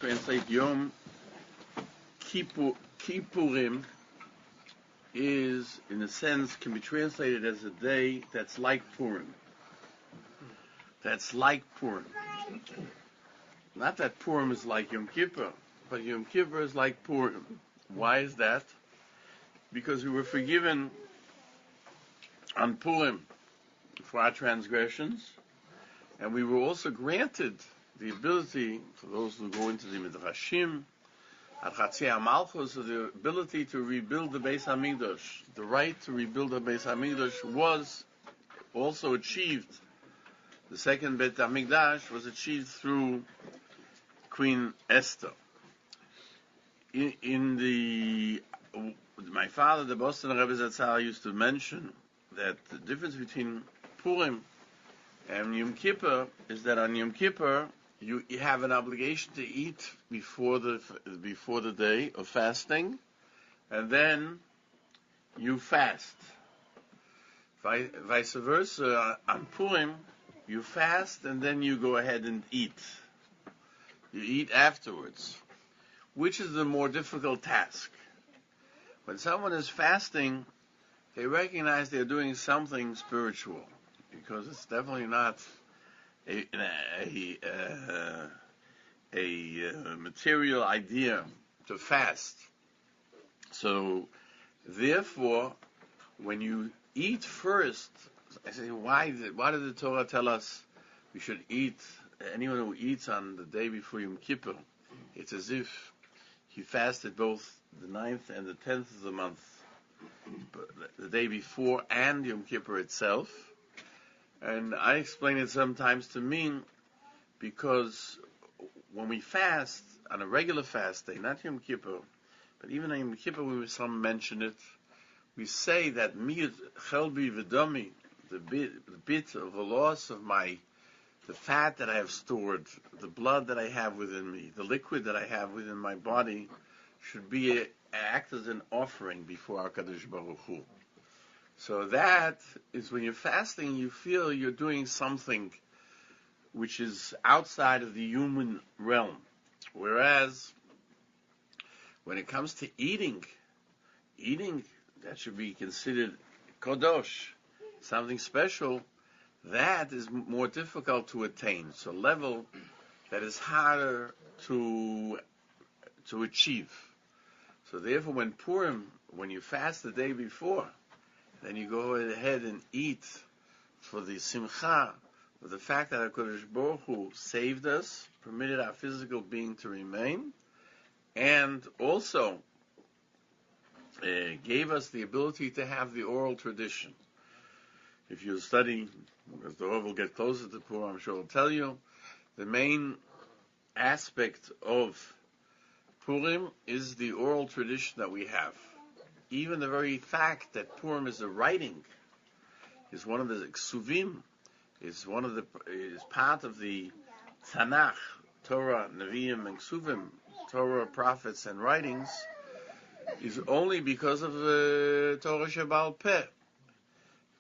translate Yom Kippurim is, in a sense, can be translated as a day that's like Purim. That's like Purim. Not that Purim is like Yom Kippur, but Yom Kippur is like Purim. Why is that? Because we were forgiven on Purim for our transgressions, and we were also granted the ability, for those who go into the Midrashim, at Chatzei Malchus, the ability to rebuild the Beis Hamikdash. The right to rebuild the Beis Hamikdash was also achieved. The second Beit Hamikdash was achieved through Queen Esther. My father, the Boston Rebbe Zatzal, used to mention that the difference between Purim and Yom Kippur is that on Yom Kippur you have an obligation to eat before the day of fasting, and then you fast. Vice versa, on Purim you fast and then you go ahead and eat. You eat afterwards. Which is the more difficult task? When someone is fasting, they recognize they're doing something spiritual, because it's definitely not a material idea to fast. So, therefore, when you eat first, I say, why did the Torah tell us we should eat? Anyone who eats on the day before Yom Kippur, it's as if he fasted both the 9th and the 10th of the month, the day before and Yom Kippur itself. And I explain it sometimes to mean because when we fast on a regular fast day, not Yom Kippur, but even on Yom Kippur, some mention it, we say that miyut chelbi v'dami, the bit of the loss of the fat that I have stored, the blood that I have within me, the liquid that I have within my body, should be act as an offering before HaKadosh Baruch Hu. So that is when you're fasting, you feel you're doing something which is outside of the human realm. Whereas, when it comes to eating, that should be considered kadosh, something special. That is more difficult to attain. It's a level that is harder to achieve. So therefore, when you fast the day before, then you go ahead and eat for the simcha, for the fact that HaKadosh Baruch Hu saved us, permitted our physical being to remain, and also gave us the ability to have the oral tradition. If you study, as the Rebbe will get closer to Purim, I'm sure he'll tell you, the main aspect of Purim is the oral tradition that we have. Even the very fact that Purim is a writing, is one of the ksuvim, is part of the Tanakh, Torah, Nevi'im, and Ksuvim, Torah, prophets, and writings, is only because of the Torah Shebal Peh.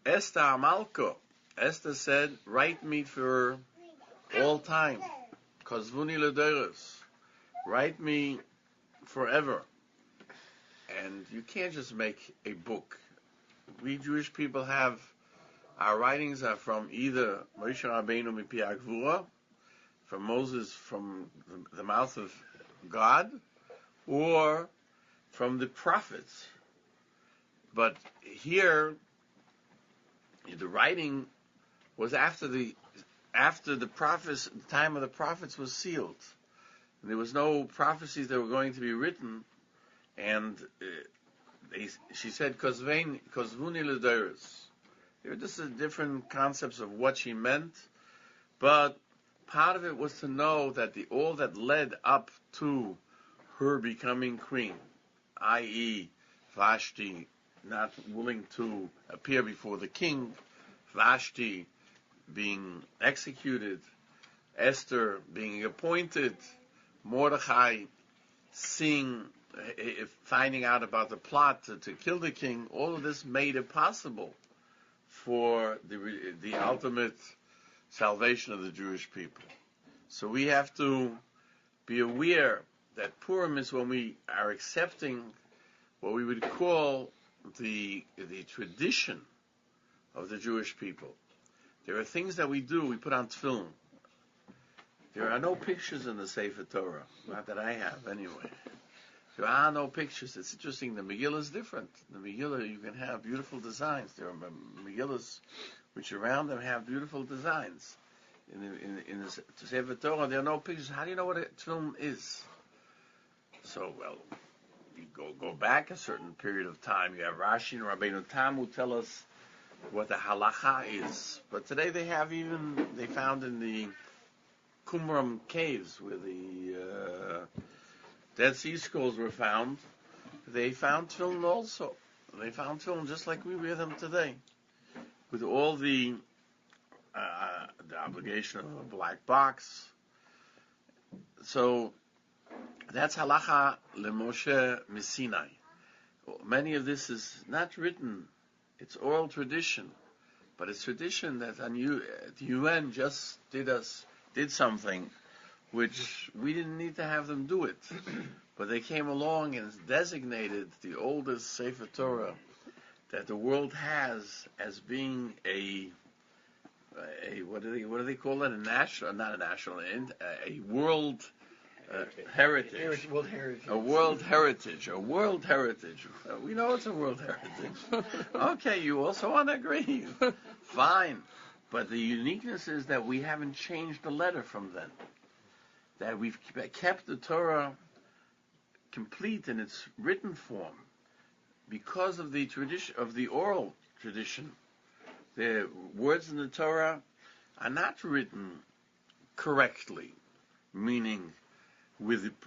Esther Amalko, Esther said, write me for all time. Kozvuni Lederos. Write me forever. And you can't just make a book. We Jewish people have, our writings are from either Moshe Rabbeinu Mipi Agvura, from Moses from the mouth of God, or from the prophets. But here, the writing was after the prophets, the time of the prophets was sealed. There was no prophecies that were going to be written, and she said, "Kozvuni l'deiros." There were just different concepts of what she meant, but part of it was to know that all that led up to her becoming queen, i.e., Vashti not willing to appear before the king, Vashti being executed, Esther being appointed, Mordechai finding out about the plot to kill the king. All of this made it possible for the ultimate salvation of the Jewish people. So we have to be aware that Purim is when we are accepting what we would call the tradition of the Jewish people. There are things that we do. We put on tefillin. There are no pictures in the Sefer Torah, not that I have anyway. There are no pictures. It's interesting. The Megillah is different. The Megillah, you can have beautiful designs. There are Megillahs which around them have beautiful designs. In the Sefer Torah, there are no pictures. How do you know what a tefillin is? So, well, you go back a certain period of time. You have Rashi and Rabbi Yonatan who tell us what the halacha is. But today they found in the Qumran caves where the Dead Sea Scrolls were found, they found tefillin also. They found tefillin just like we wear them today, with all the obligation of a black box. So that's halacha leMoshe Sinai. Many of this is not written; it's oral tradition, but it's tradition that the UN just did something which we didn't need to have them do it. But they came along and designated the oldest Sefer Torah that the world has as being a what do they call it? A world heritage. A world heritage. We know it's a world heritage. Okay, you also want to agree. Fine. But the uniqueness is that we haven't changed the letter from then. That we've kept the Torah complete in its written form because of the tradition of the oral tradition. The words in the Torah are not written correctly, meaning there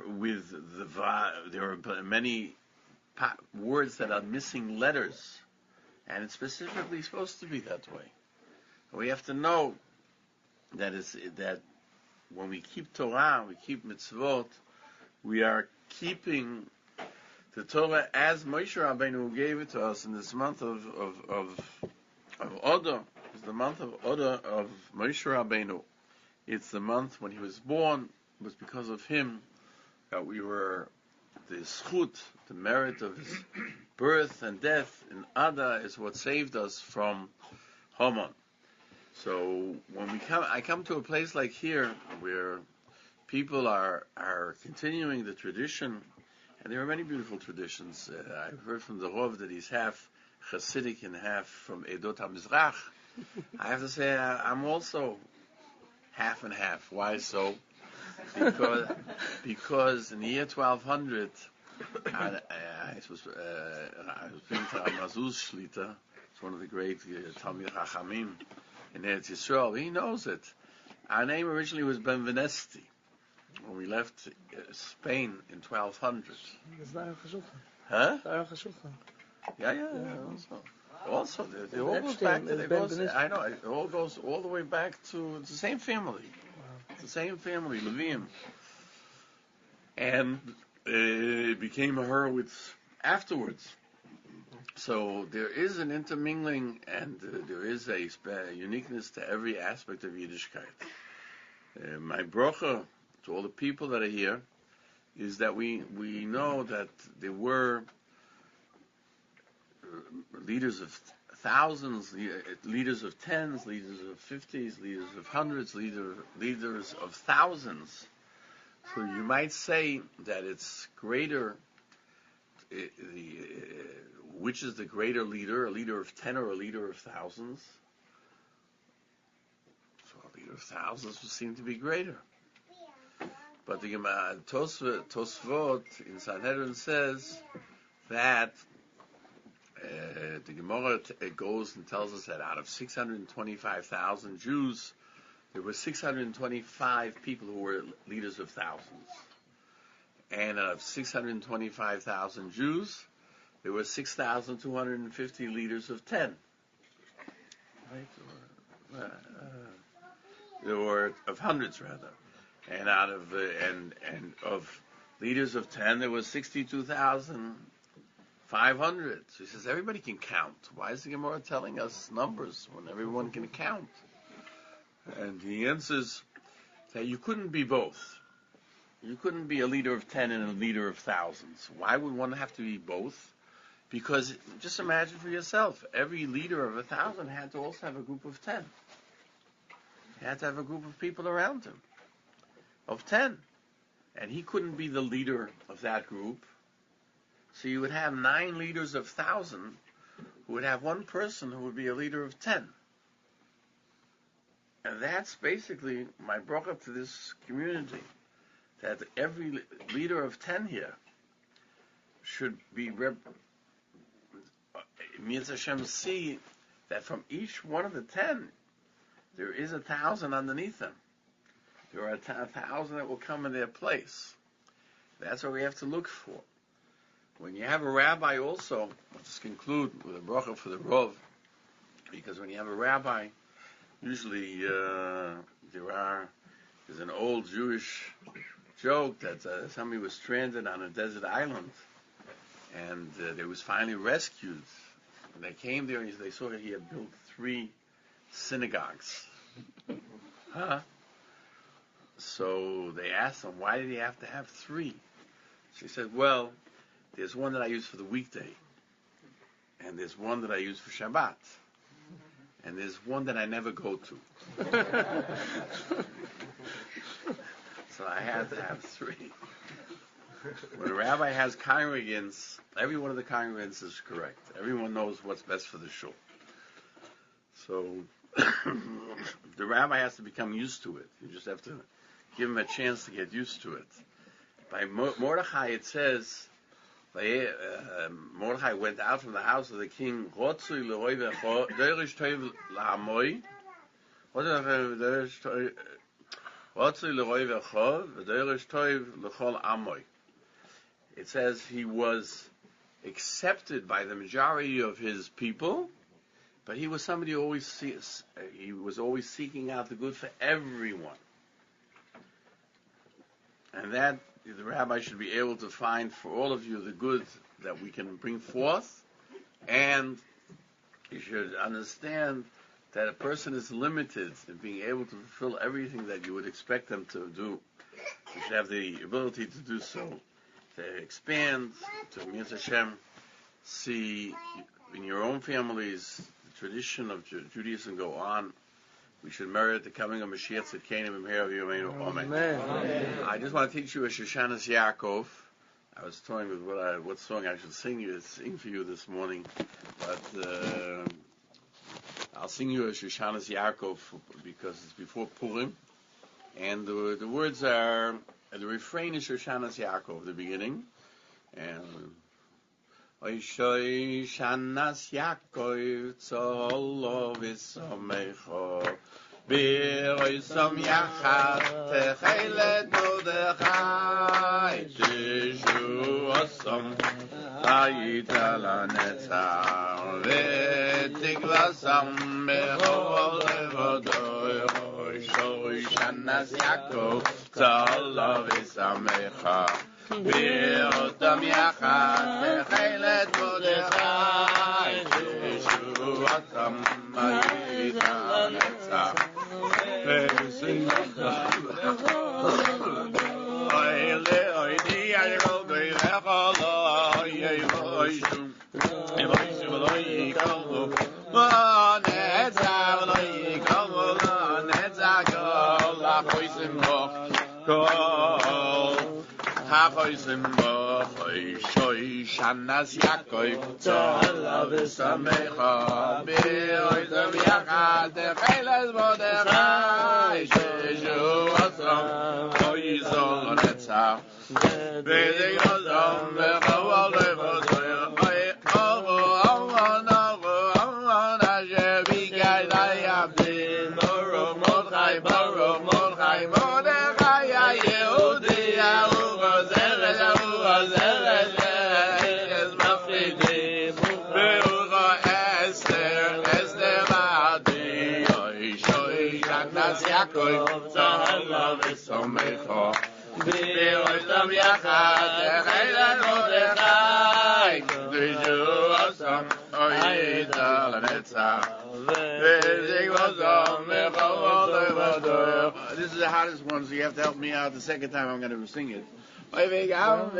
are many words that are missing letters, and it's specifically supposed to be that way. We have to know that when we keep Torah, we keep mitzvot, we are keeping the Torah as Moshe Rabbeinu gave it to us in this month of Adar. It's the month of Adar of Moshe Rabbeinu. It's the month when he was born. It was because of him that we were the zchut, the merit of his birth and death in Adar is what saved us from Haman. So when I come to a place like here where people are continuing the tradition, and there are many beautiful traditions. I've heard from the Rov that he's half Hasidic and half from Edot HaMizrach. I have to say I'm also half and half. Why so? Because in the year 1200, I was being to Mazuz Shlita. It's one of the great Talmid Chachamim in Eretz Yisrael. He knows it. Our name originally was Benvenesti when we left Spain in 1200. Huh? Yeah. Also, it all goes back to I know it all goes all the way back to the same family. Wow. The same family, Levium. And it became a Horowitz afterwards. So there is an intermingling, and there is a uniqueness to every aspect of Yiddishkeit. My bracha to all the people that are here is that we know that there were leaders of thousands, leaders of tens, leaders of 50s, leaders of hundreds, leaders of thousands. So you might say that it's greater, which is the greater leader, a leader of 10 or a leader of thousands? So a leader of thousands would seem to be greater. But the Tosfot in Sanhedrin says that the Gemara goes and tells us that out of 625,000 Jews, there were 625 people who were leaders of thousands. And out of 625,000 Jews, there were 6,250 leaders of 10. Right? There were of hundreds rather. And out of and of leaders of 10, there was 62,500. So he says everybody can count. Why is the Gemara telling us numbers when everyone can count? And he answers that you couldn't be both. You couldn't be a leader of 10 and a leader of thousands. Why would one have to be both? Because just imagine for yourself, every leader of 1,000 had to also have a group of 10. He had to have a group of people around him of 10. And he couldn't be the leader of that group. So you would have 9 leaders of 1,000 who would have one person who would be a leader of 10. And that's basically my bracha to this community, that every leader of 10 here should be means Hashem see that from each one of the 10 there is 1,000 underneath them. There are 1,000 that will come in their place. That's what we have to look for. When you have a rabbi also, I'll just conclude with a bracha for the Rov, because when you have a rabbi, usually there's an old Jewish joke that somebody was stranded on a desert island, and they was finally rescued. And they came there and they saw that he had built 3 synagogues. So they asked him, why did he have to have 3? She said, well, there's one that I use for the weekday, and there's one that I use for Shabbat, and there's one that I never go to. So I had to have 3. When a rabbi has congregants, every one of the congregants is correct. Everyone knows what's best for the shul. So the rabbi has to become used to it. You just have to give him a chance to get used to it. By Mordechai it says, Mordechai went out from the house of the king. It says he was accepted by the majority of his people, but he was somebody who he was always seeking out the good for everyone. And that the rabbi should be able to find for all of you the good that we can bring forth, and you should understand that a person is limited in being able to fulfill everything that you would expect them to do. You should have the ability to do so, to expand, to Mitzvah Hashem, see in your own families the tradition of Judaism go on. We should merit the coming of Mashiach Tzidkenu b'mehera v'yameinu. Amen. I just want to teach you a Shoshanas Yaakov. I was toying with what song I should sing for you this morning, but I'll sing you a Shoshanas Yaakov because it's before Purim, and the words are, the refrain is Shoshanas Yaakov, the beginning, and Oy Shoshanas Yaakov tzolo v'samecho B'oy som yachad Kehillat Mordechai Tishu osom Hayita lanetzach V'tikvasam b'chol levodoy Oy Shoshanas Yaakov tzolo v'samecho B'otam yachad Kehillat Mordechai Tishu osom Hayita lanetzach Shoshanas Yaakov tzolo v'samecho b'otam yachad Kehillat Mordechai tishu osom Hayita lanetzach v'tikvasam b'chol levodoy Avon asher b'kayday abdim Baruch Mordechai Mordechai HaYehudi Yaakov tzolo v'samecho b'otam yachad Kehillat Mordechai tishu osom Hayita lanetzach v'tikvasam b'chol levodoy. This is a hardest one, so you have to help me out the second time I'm going to sing it. Vegam.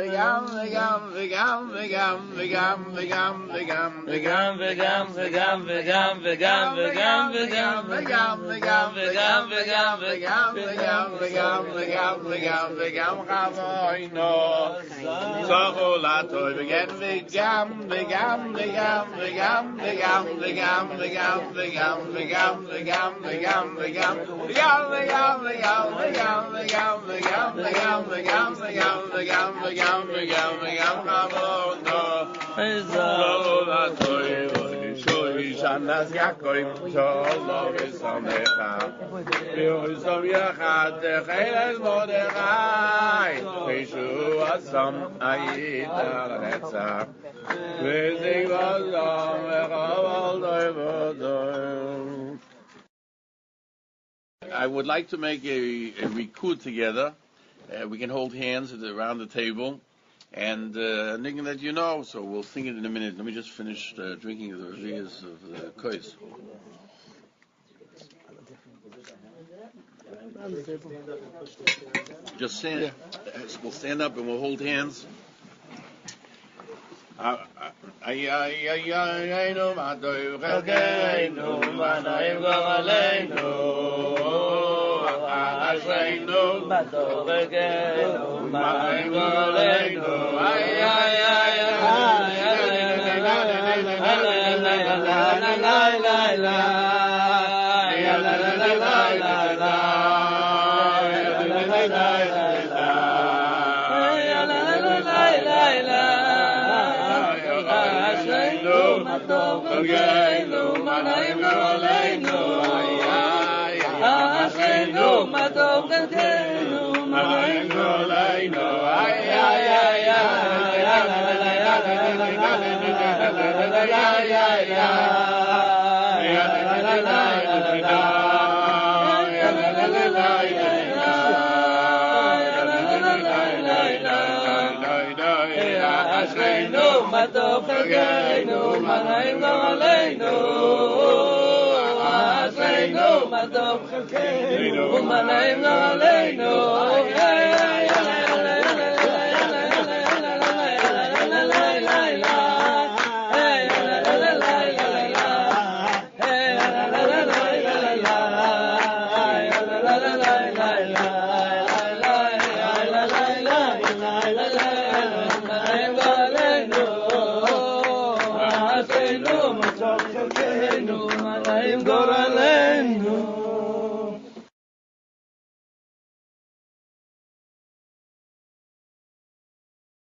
Shanas Yaakov Shalom Esamecha Yosam Yachad Kehillat Mordechai Peshu Asam Ayit Al-Netzach V'zik V'zam V'chaval Doivodom. I would like to make a rikud together. We can hold hands around the table. And thinking that you know, so we'll sing it in a minute. Let me just finish drinking the revias of the kois. Just stand. We'll stand up and we'll hold hands. Ashreinu Badorgenu Ma'im Goleinu Ay ay ay Ashreinu Matov Galkeinu Ma'im Goleinu Ay ay ay Ashreinu Matov Galkeinu Ma'im Goleinu Ashreinu Matov Galkeinu Ma'im Goleinu Ashreinu Matov Galkeinu Ma'im Goleinu